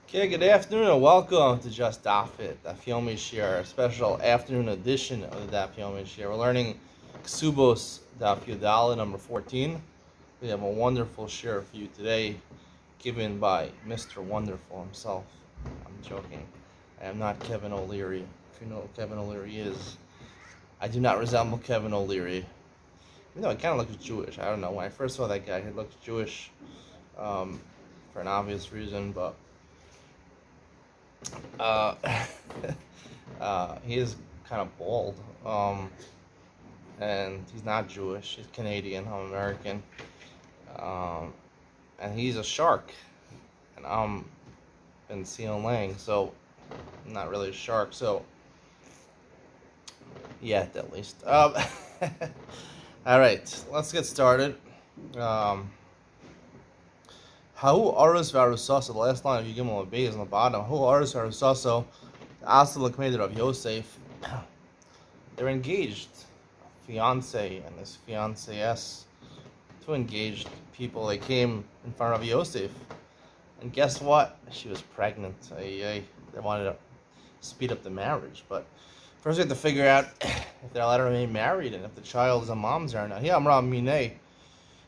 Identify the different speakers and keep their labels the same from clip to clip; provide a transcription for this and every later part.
Speaker 1: Okay, good afternoon and welcome to Just Daf It, Daf Yomi Shir, a special afternoon edition of the Daf Yomi Shir. We're learning Kesubos Daf Yudala number 14. We have a wonderful shir for you today, given by Mr. Wonderful himself. I'm joking. I am not Kevin O'Leary. If you know who Kevin O'Leary is, I do not resemble Kevin O'Leary. You know, he kind of looks Jewish. I don't know. When I first saw that guy, he looked Jewish for an obvious reason, but he is kind of bald, and he's not Jewish. He's Canadian. I'm American, and he's a shark, and I'm in Seal Lang, so I'm not really a shark. So yet, at least. All right, let's get started. How Arus Varusaso, the last line of Yigimel Bay is on the bottom. How Arus Varusaso, the Asal Lakmeder of Yosef. They're engaged, fiance and this fiancée, two engaged people. They came in front of Yosef, and guess what? She was pregnant. They wanted to speed up the marriage, but first we have to figure out if they're allowed to remain married and if the child is a mom's or not. Here, Amram Mineh,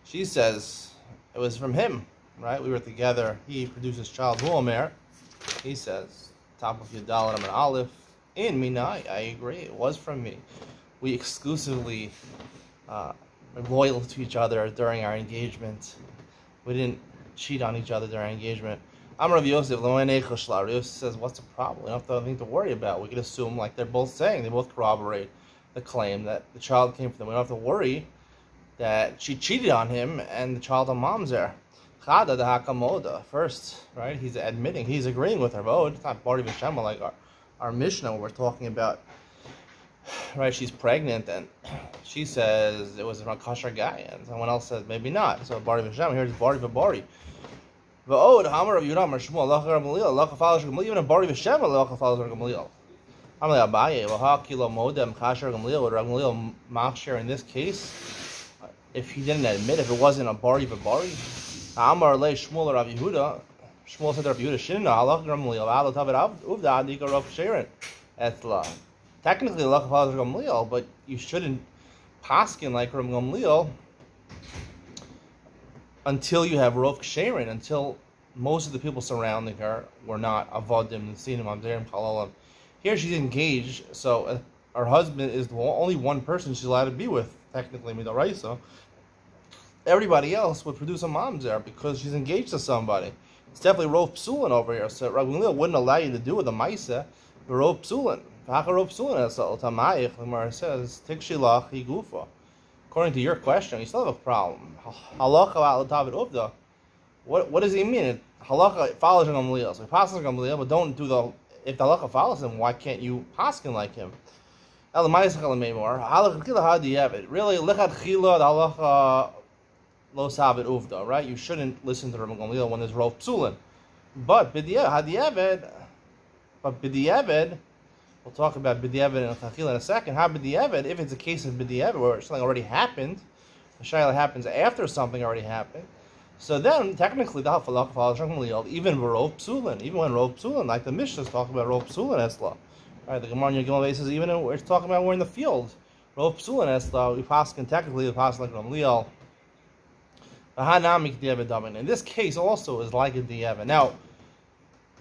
Speaker 1: she says it was from him. Right, we were together. He produced his child, Omer. He says, top of Yudal and Aleph, in Minai. I agree, it was from me. We exclusively were loyal to each other during our engagement. We didn't cheat on each other during our engagement. Amar of Yosef, Yosef says, what's the problem? We don't have anything to worry about. We can assume, like they're both saying, they both corroborate the claim that the child came from them. We don't have to worry that she cheated on him and the child on mom's there. First, right, he's admitting, he's agreeing with her. But it's not Bari V'Shema like our Mishnah where we're talking about, right, she's pregnant and she says it was a kosher guy and someone else says maybe not. So Bari V'Shema, here's Bari V'Bari. V'od, Hamar of Yudam, Shmuel, Allah Gamliel, Allah follows Gamliel, even a Bari V'Shema, Allah follows Gamliel. Hamar Abaye, V'ha Kilo Modem, Kasher Gamliel, or Gamliel Machsher in this case, if he didn't admit, if it wasn't a Bari V'Bari, Amar le Shmuel Rav Yehuda. Shmuel said to Rav Yehuda, "Shinna halach Gamliel, v'alo tavet uvda adika Rav Sharon etla." Technically, halach follows Gamliel, but you shouldn't paskin like Rav Gamliel until you have Rav Sharon, until most of the people surrounding her were not avodim, nesinim, amderim, chalalim. Here she's engaged, so her husband is the only one person she's allowed to be with, technically, midoraisa. Everybody else would produce a mamzer because she's engaged to somebody. It's definitely Rov Psulin over here. So Rav Gamliel wouldn't allow you to do with a maisa, but Rov Psulin. Rov Psulin, Tamayich, the Gemara says, Tikshilach Higufa. According to your question, you still have a problem. Halacha al David Uvda. What does he mean? Halacha follows Gamliel. So he passes Gamliel, but don't do the. If the halacha follows him, why can't you paskin like him? Really, lichat chila, the halacha. Lo sabit uvda, right? You shouldn't listen to Rabbi Gamliel when there's Rov Psulin. But b'diavad, we'll talk about b'diavad and chachila in a second. How b'diavad, if it's a case of b'diavad where something already happened, the shayla happens after something already happened, so then technically the halach follows Rabbi Gamliel, even Rov Psulin, even when Rov Psulin, like the Mishnah is talking about Rov Psulin esla. Right? The Gemara in Yigimel says even when we're talking about we're in the field, Rov Psulin esla, we pass technically we pass like Gamliel. In this case also is like a diavad. Now,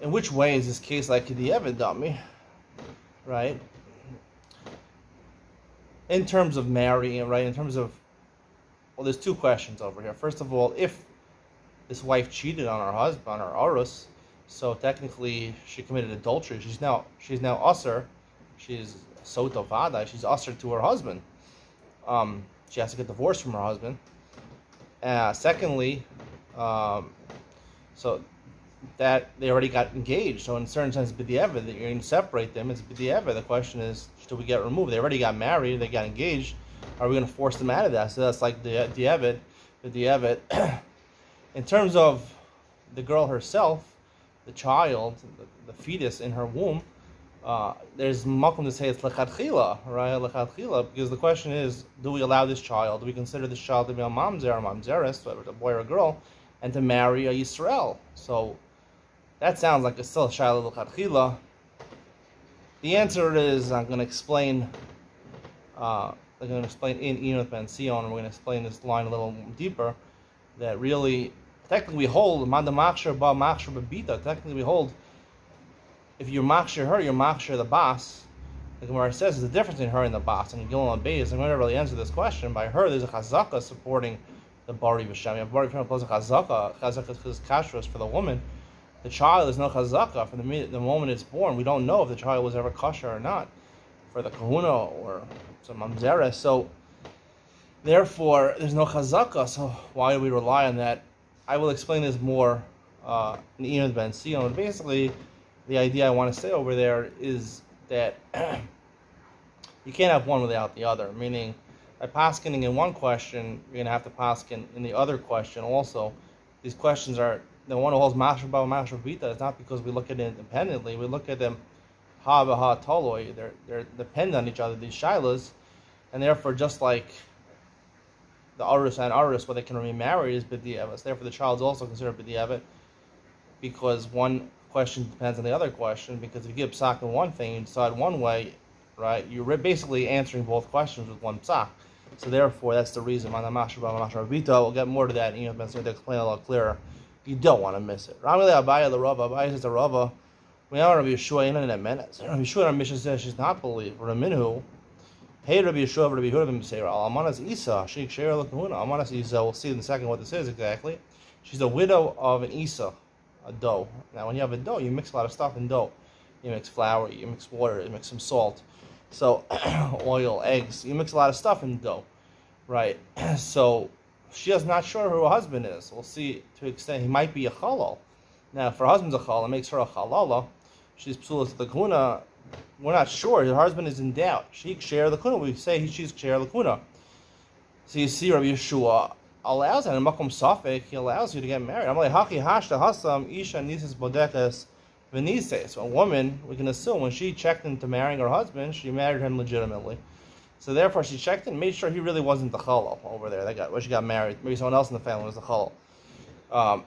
Speaker 1: in which way is this case like a diavad dummy? Right? In terms of marrying, right? In terms of, well, there's two questions over here. First of all, if this wife cheated on her husband, on her arus, so technically she committed adultery. She's now usher. She's soto vada. She's usher to her husband. She has to get divorced from her husband. Secondly, so that they already got engaged. So in a certain sense, b'diavad, that you're going to separate them. It's b'diavad. The question is, do we get removed? They already got married. They got engaged. Are we going to force them out of that? So that's like the b'diavad. In terms of the girl herself, the child, the fetus in her womb, there's makom to say it's lechatchila, right? Lechatchila, because the question is, do we allow this child? Do we consider this child to be a mamzer, a mamzeres, whether it's a boy or a girl, and to marry a Yisrael? So That sounds like it's still a Shaila L'Chadchila. The answer is, I'm going to explain in Enoch Ben Sion, and we're going to explain this line a little deeper, that really, technically we hold, technically we hold, if you machshir her, you machshir the bas. The Gemara says there's a difference in her and the bas. And Gilon Beis, I'm going to really answer this question. By her, there's a chazaka supporting the bari v'shem. You have bari v'shem plus a chazaka. Chazaka is kashrus for the woman. The child is no chazaka from the moment it's born. We don't know if the child was ever kosher or not for the kahuna or some mamzera. So therefore, there's no chazaka. So why do we rely on that? I will explain this more in Enoch Ben Sion. Basically, the idea I want to say over there is that you can't have one without the other. Meaning, by paskening in one question, you're going to have to pasken in the other question also. These questions are, the one who holds Mashra Ba Mashra Bita, it's not because we look at it independently. We look at them ha v'ha toloi. They're dependent on each other, these shilas, and therefore, just like the arus and arus, where they can remain married, is b'di'evet. Therefore, the child's also considered b'di'evet, because one question depends on the other question. Because if you give psak in one thing, you decide one way, right? You're basically answering both questions with one psak. So therefore, that's the reason. We'll get more to that, and Ben Sion to explain a lot clearer. You don't want to miss it. Ramile Abaya the Rava. Abaya says the Rava. We know Rabbi Yeshua in a minute. Rabbi Yeshua, our mission says she's not believed. Raminhu. Hey, Rabbi Yeshua, Rabbi Yehuda ben Beseira. Almanas Isa. Sheikh Shera Lakahuna. Almanas Isa. We'll see in a second what this is exactly. She's a widow of an Isa, a dough. Now, when you have a dough, you mix a lot of stuff in dough. You mix flour, you mix water, you mix some salt. So, oil, eggs. You mix a lot of stuff in dough, right? So, she is not sure who her husband is. We'll see to an extent he might be a chalal. Now, if her husband's a chalal, it makes her a chalala. She's psulah to the kuna. We're not sure. Her husband is in doubt. She share the kuna. We say she's share the kuna. So you see, Rabbi Yeshua allows that in makom safek. He allows you to get married. I'm like haki hashta hasam isha nisis bodekas v'nises. So a woman, we can assume when she checked into marrying her husband, she married him legitimately. So therefore, she checked in, made sure he really wasn't the chalal over there. When she got married, maybe someone else in the family was the chalal. Our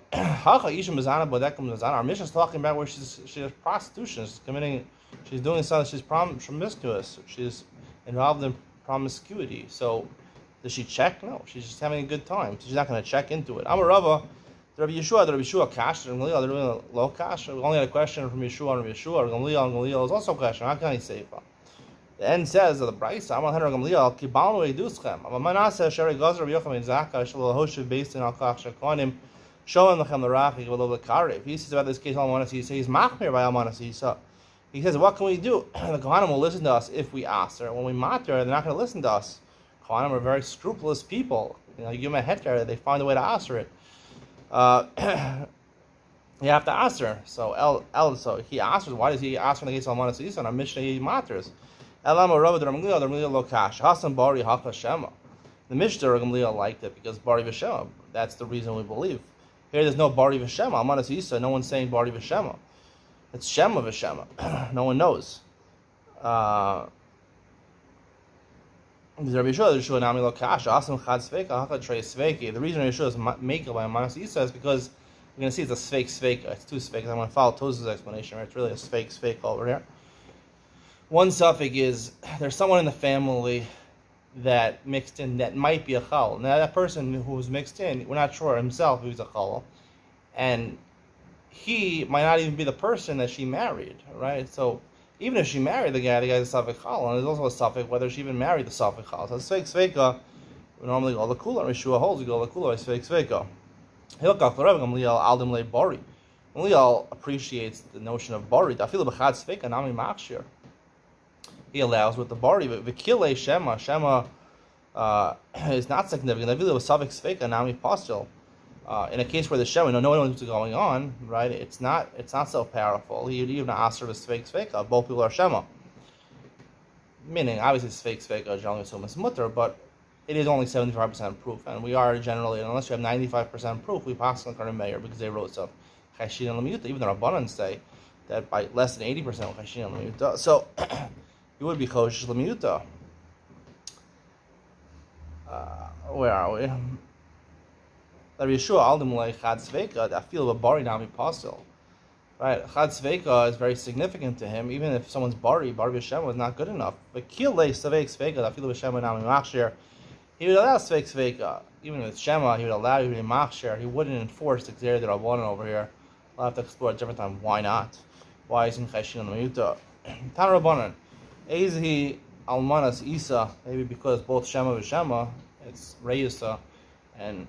Speaker 1: mission is talking about where she's prostitution. She's doing something. She's promiscuous. She's involved in promiscuity. So, does she check? No, she's just having a good time. She's not going to check into it. I'm a Rava. Rabbi Yeshua cash. They're doing low cash. We only had a question from Yeshua and Rabbi Yeshua. Gamliel is also a question. How can I say it? The end says of the Brisa, I'm 100 Gamliel, Kibalnu Eduschem. Amanasa Sherry Gazer Yocham Zaka Shalahosha based in Al Kach Shakonim. Showing Lechem the Rachik a little bit Karev. He says about this case, Almanasi, he says he's Machmir by Almanasi. So he says, what can we do? The Kohanim will listen to us if we ask her. When we matter, they're not going to listen to us. Kohanim are very scrupulous people. You give them a heter, they find a way to answer it. You have to ask her. So so he asks her, why does he ask her in the case of Almanasi? So in our Mishnah, he matters. Elama Rabba Dramglio, Dramglio Lokash, Hasan Bari Haka Shema. The Mishnah Dramglio liked it because Bari V'Shema. That's the reason we believe. Here there's no Bari V'Shema. Almanas Isa, no one's saying Bari V'Shema. It's Shema V'Shema. No one knows. The reason Yeshua is makel by Almanas Isa is because we're going to see it's a Sveik. It's two Sveik. I'm going to follow Toz's explanation. Right? It's really a Sveik over here. One suffix is there's someone in the family that mixed in that might be a chal. Now that person who was mixed in, we're not sure himself who's a chal, and he might not even be the person that she married, right? So even if she married the guy's a suffix chal, and there's also a suffix whether she even married the suffix chal. So sveika, we normally go the kula. Rishua holds we go the kula by sveika. Hilkach l'Rav Gamliel aldim le bari. Gamliel appreciates the notion of bari. Dafil b'chad sveika nami machshir. He allows with the bari, but Vikile Shema is not significant. Avila was Savik Sveika Nami Postil. In a case where the Shema, no one knows what's going on, right? It's not so powerful. He even asked her to Sveika. Both people are Shema. Meaning, obviously, Sveika is generally assumed as mutter, but it is only 75% proof, and we are generally, unless you have 95% proof, we pass on the mayor because they wrote so. Chashin and Lamuta, even the Rabbanan say that by less than 80% Chashin and Lamuta. So. You would be Choshesh L'miuta. Where are we? Rabbi Yeshua Aldim Lei Chad Sveika. I feel a bari nami pasul. Right, Chad Sveika is very significant to him, even if someone's Bari B'Shema is not good enough. But Kilei Sveik Sveika, Afilu B'Shema Nami Machsher, he would allow Sveik Sveika. Even with Shema, he would allow you to be Machsher. He wouldn't enforce the Xer that Rabbanan over here. We'll have to explore a different time. Why not? Why isn't Cheshin on the Mayuta? Tan Rabbanan, Ezhi Almanas Isa, maybe because both Shema and Shema, it's Reyusa, and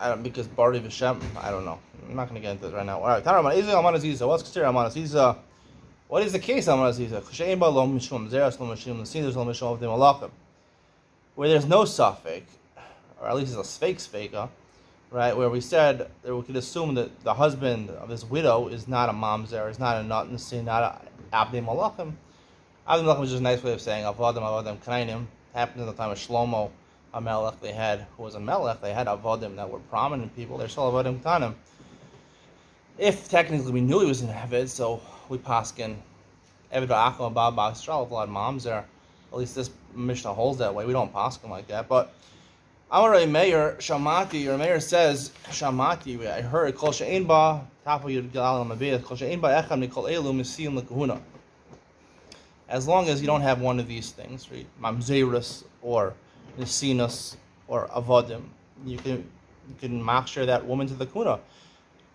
Speaker 1: I don't, because Bari V'Shem, I don't know. I'm not going to get into it right now. All right, Tanraman, Ezhi Almanas Isa. What's considered Almanas Isa? What is the case Almanas Isa? Ch'shein ba lo mishum zeras lo mishum l'sinus lo mishum avdim alachim. Where there's no suffix, or at least it's a sveika, right? Where we said that we could assume that the husband of this widow is not a mamzer, is not a not a abdim alachim. Abdim alachim is just a nice way of saying avodim kanainim. Happened in the time of Shlomo. A melech they had, who was a melech, they had avodim that were prominent people. They're still avodim tanim. If technically we knew he was an Eved, so we paskin Eved v'achim abad b'Yisrael with a lot of moms there. At least this Mishnah holds that way. We don't paskin like that. But Amar Meir Shamati, or Meir says Shamati. I heard Kol she'ein ba tapu yud galal mabiyah Kol she'ein ba echam nikol elu misiyim lekahuna. As long as you don't have one of these things, right? Mamzerus or Nesinus or Avodim, you can machshir that woman to the kuna.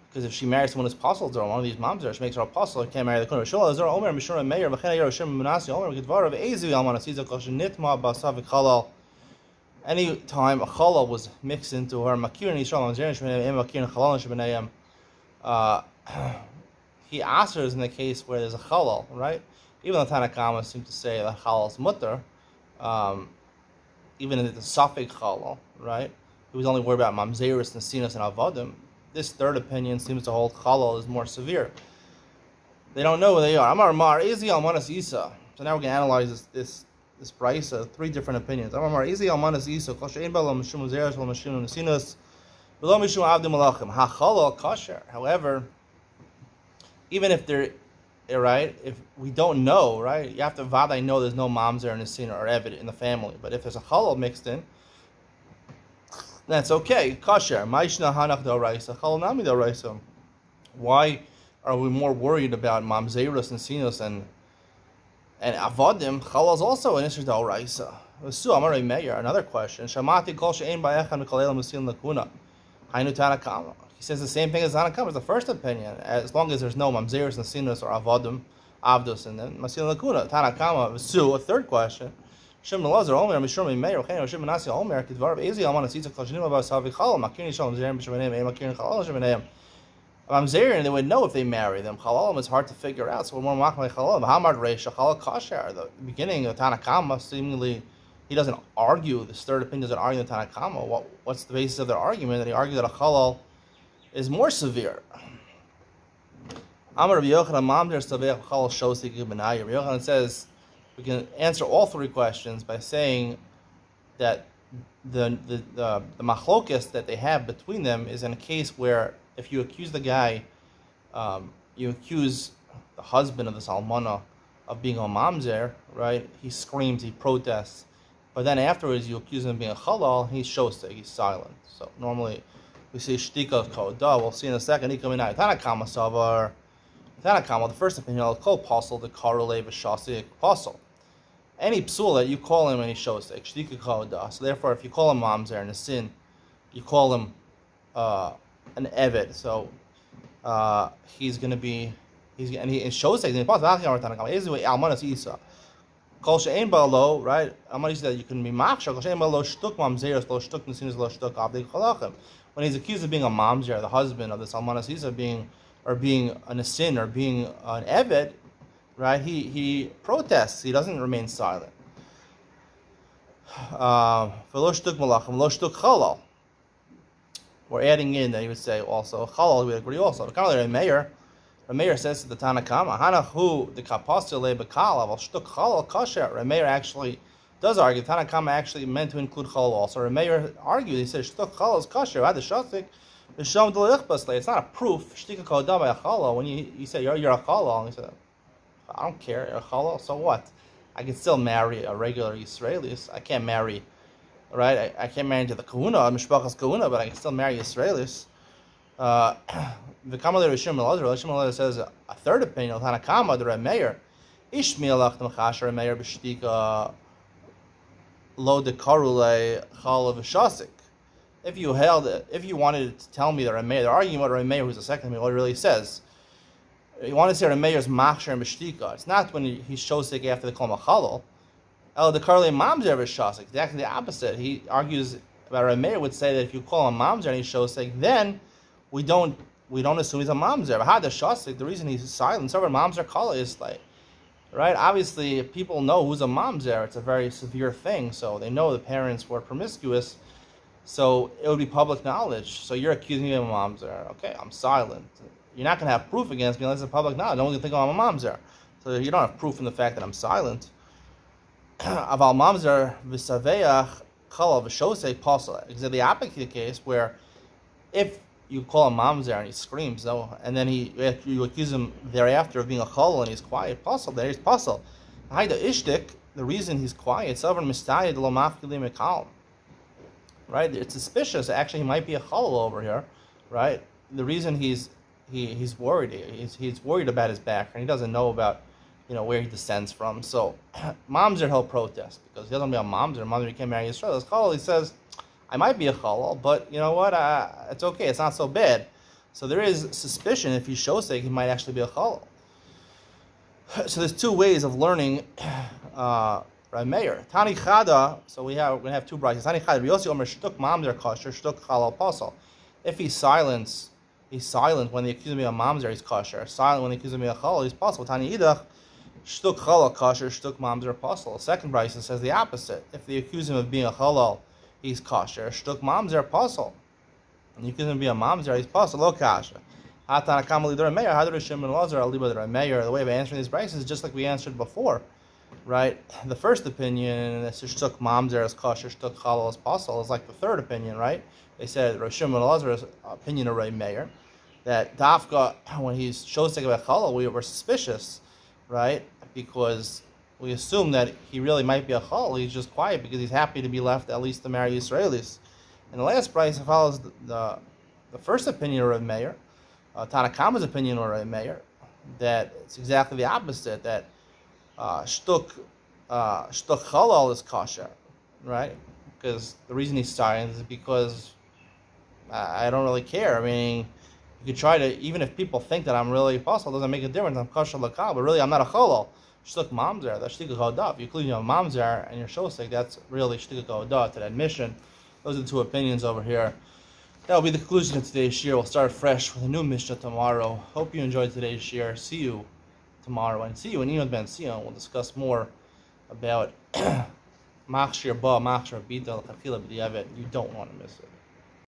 Speaker 1: Because if she marries someone who's apostle, or one of these moms there, she makes her apostle, she can't marry the kuna. Shul Azar Omer Mishur Meir V'chen Yer Hashem Menasi Omer Gedvar of Ezu Almanas Yiza Kol Shenitma Basav Chalal. Any time a chalal was mixed into her makir and Yisrael Mamzer Shebenayim makir and chalal Shebenayim, he answers in the case where there's a chalal, right? Even the Tanakhama seem to say that chalal is mutter. Even in the Safek Chalal, right? He was only worried about Mamzeris, Nesinas, and Avodim. This third opinion seems to hold Chalal is more severe. They don't know who they are. Amar Mar, Ezi Almanas Isa. So now we're going to analyze this price of three different opinions. Amar Mar, Ezi Almanas Isa. Kol she'ein ba lo mishum Mamzeris, lo mishum Nesinas, lo mishum Avdim Malachim. Ha-Chalal kasher. However, even if they're right, if we don't know, right, you have to vaday know there's no mamzer and nesina or evid in the family. But if there's a chalal mixed in, that's okay. Kasher. Ma'ishna hanach d'oraisa. Chalal nami d'oraisa. Why are we more worried about mamzerus and sinos and avodim? Chalal is also an issue d'oraisa. Su Amar Meir. Another question. Shamati kol she'ein ba'echan v'kol elam musin lakuna. Hainu Tanakama. He says the same thing as Tanakama, is the first opinion. As long as there's no mamzeris, nasinos, or avodim, avdos, and then masil lakuna. Tanakama. Su. A third question. Shem Lazar Omer Mishum Meir Chen Shem Nasi Omer Kidvar Ezi Almanas Yitzchak Kol Shnim Abas Havi Chalal Makirin Shalom Zerim B'Shemeneim Makirin Chalal Shemeneim. Mamzerin, they would know if they marry them. Chalalim is hard to figure out, so we're more machmei chalalim. Hamad Reisha Chalal Kasher. The beginning of Tanakama seemingly. He doesn't argue, this third opinion doesn't argue the Tanakama. What's the basis of their argument? That he argued that a halal is more severe. Amar Rabbi Yochanan Mamzer Savech Halal Shosik Benayir. Rabbi Yochanan says we can answer all three questions by saying that the machlokes that they have between them is in a case where if you accuse the guy, you accuse the husband of this almana of being a mamzer, right? He screams, he protests. But then afterwards, you accuse him of being a halal, he's shosek, he's silent. So normally, we say shtika koda. We'll see in a second. Tanakama savar. Tanakama, the first opinion, I'll call apostle the karole v'shasik apostle. Any psul that you call him and he shosek shtika koda. So therefore, if you call him mamzer in a sin, you call him an eved. So he's going to be and he shosek the apostle. Tanakama is way almanas isa. Kol she'ein ba'lo, right? Amar said that you can be machshar. Kol she'ein ba'lo shtuk mamzeros, lo shtuk nesinos, lo shtuk avdei chalachim. When he's accused of being a mamzer, the husband of this almanas isa, being a nesin or being an eved, right? He protests. He doesn't remain silent. V'lo shtuk malachim, lo shtuk chalal. We're adding in that he would say also chalal. We would agree also. The mayor. Rameir says to the Tanakama, Hanahu the kapostule bekal aval shtuk chalal kasher. Rameir actually does argue. Tanakama actually meant to include chalal also. Rameir argued. He said shtuk chalal is kasher. Ad shasik b'sham d'leichbasle. It's not a proof. Shtika koda by a chalal. When you say you're a chalal, and he said, I don't care. You're a chalal. So what? I can still marry a regular Israeli. I can't marry right? I can't marry into the kahuna, mishpachas kahuna, but I can still marry Israelis. The Kamal Rishim Elazar says a third opinion, Tanakama, the Remeir, Ishmael Achtam Chasher Remeir B'Shtika Lo de Karule Chal of Shasik. If you wanted to tell me the Remeir, they're arguing about Remeir, who's the second opinion, what it really says. You want to say Remeir's Machsher and B'Shtika. It's not when he shows sick after the Kol Machalol. El de Karule Mamzer B'Shasik. Exactly the opposite. He argues about Remeir would say that if you call him Mamzer and he shows sick, then we don't assume he's a mamzer. But the shasik, the reason he's silent, so mamzer kala is like, right? Obviously, if people know who's a mamzer, it's a very severe thing. So they know the parents were promiscuous, so it would be public knowledge. So you're accusing me of a mamzer. Okay, I'm silent. You're not going to have proof against me unless it's public knowledge. No one's going to think I'm a mamzer. So you don't have proof in the fact that I'm silent. Aval mamzer v'saveach kala v'shosei pasal. Exactly the opposite case where if you call him mamzer and he screams, no, and then you accuse him thereafter of being a chol and he's quiet. Puzzle, there he's puzzle. Haida ishtik, the reason he's quiet, it's over mistayed lo mafkilim ekal. Right? It's suspicious. Actually, he might be a chol over here. Right? The reason he's worried, he's worried about his background. He doesn't know about where he descends from. So mamzer he'll protest because he doesn't be a mamzer. Mamzer he can't marry Yisrael. This chol, he says, I might be a chalal, but you know what? It's okay. It's not so bad. So there is suspicion if he shows that he might actually be a chalal. So there's two ways of learning Rameir. Tani chada. So we're gonna have two brides. Tani chada. Yosi omer shtuk mamzer kosher, shtuk chalal pasal. If he's silent when they accuse me of mamzer, he's kosher. Silent when they accuse me of chalal, he's pasal. Tani idach. Shtuk chalal kosher, shtuk mamzer pasal. Second bright says the opposite. If they accuse him of being a chalal, he's kosher. Shtuk mamzer pasal. And you can be a mamzer, he's pasal. Lo kasha. Hatana kamali der meir. Hadar Shimon Lazar aliba der meir. The way of answering these braces is just like we answered before, right? The first opinion, that shtuk mamzer is kosher, shtuk chalal is pasal, is like the third opinion, right? They said Rosh Shimon Lazar's opinion of meir that dafka when he shows sick about chalal, we were suspicious, right? Because we assume that he really might be a chal. He's just quiet because he's happy to be left at least to marry Israelis. And the last price follows the first opinion of Rav Meir, Tanakama's opinion of Rav Meir, that it's exactly the opposite. That shtuk chalal is kosher, right? Because the reason he's silent is because I don't really care. I mean, you could try to, even if people think that I'm really apostle, it doesn't make a difference. I'm kosher lakal, but really I'm not a chalal. Shtuk mamzer, that's shtika kodaf. If you include mamzer and your shosek, that's really shtika kodaf to that mission. Those are the two opinions over here. That will be the conclusion of today's shir. We'll start fresh with a new mishnah tomorrow. Hope you enjoyed today's shir. See you tomorrow, and see you in Yom Ben Sion. We'll discuss more about machshir ba, machshir bita, l'chachila b'diavet. You don't want to miss it.